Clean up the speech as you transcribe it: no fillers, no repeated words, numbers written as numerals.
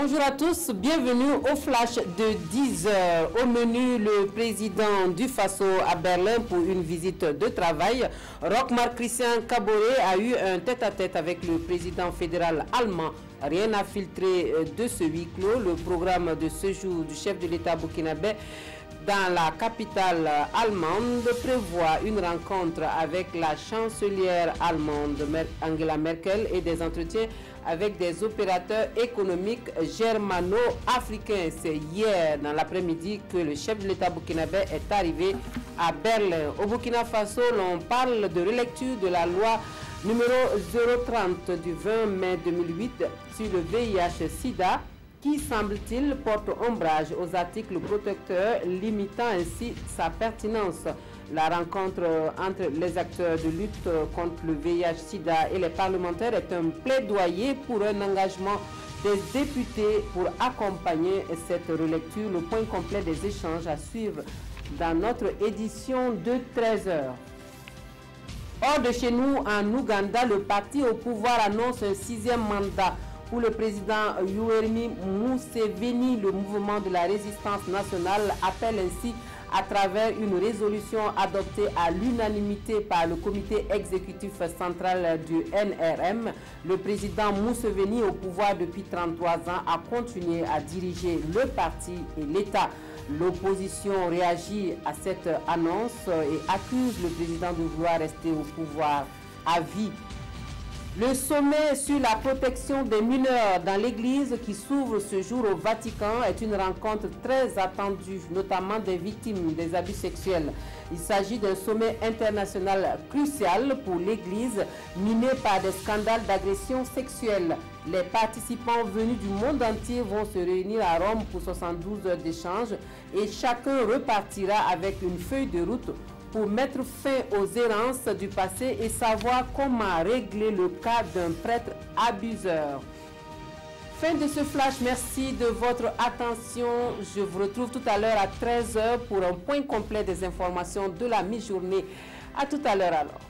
Bonjour à tous, bienvenue au flash de 10h. Au menu, le président du Faso à Berlin pour une visite de travail. Roch-Marc Christian Kaboré a eu un tête-à-tête avec le président fédéral allemand. Rien à filtrer de ce huis clos. Le programme de séjour du chef de l'État burkinabé dans la capitale allemande prévoit une rencontre avec la chancelière allemande Angela Merkel et des entretiens avec des opérateurs économiques germano-africains. C'est hier dans l'après-midi que le chef de l'État burkinabé est arrivé à Berlin. Au Burkina Faso, l'on parle de relecture de la loi numéro 030 du 20 mai 2008 sur le VIH-Sida, qui, semble-t-il, porte ombrage aux articles protecteurs, limitant ainsi sa pertinence. La rencontre entre les acteurs de lutte contre le VIH-Sida et les parlementaires est un plaidoyer pour un engagement des députés pour accompagner cette relecture. Le point complet des échanges à suivre dans notre édition de 13h. Hors de chez nous, en Ouganda, le parti au pouvoir annonce un 6e mandat pour le président Yoweri Museveni. Le mouvement de la résistance nationale appelle ainsi, à travers une résolution adoptée à l'unanimité par le comité exécutif central du NRM, le président Museveni, au pouvoir depuis 33 ans, a continué à diriger le parti et l'État. L'opposition réagit à cette annonce et accuse le président de vouloir rester au pouvoir à vie. Le sommet sur la protection des mineurs dans l'Église qui s'ouvre ce jour au Vatican est une rencontre très attendue, notamment des victimes des abus sexuels. Il s'agit d'un sommet international crucial pour l'Église, miné par des scandales d'agression sexuelle. Les participants venus du monde entier vont se réunir à Rome pour 72 heures d'échange et chacun repartira avec une feuille de route pour mettre fin aux errances du passé et savoir comment régler le cas d'un prêtre abuseur. Fin de ce flash, merci de votre attention. Je vous retrouve tout à l'heure à 13h pour un point complet des informations de la mi-journée. À tout à l'heure alors.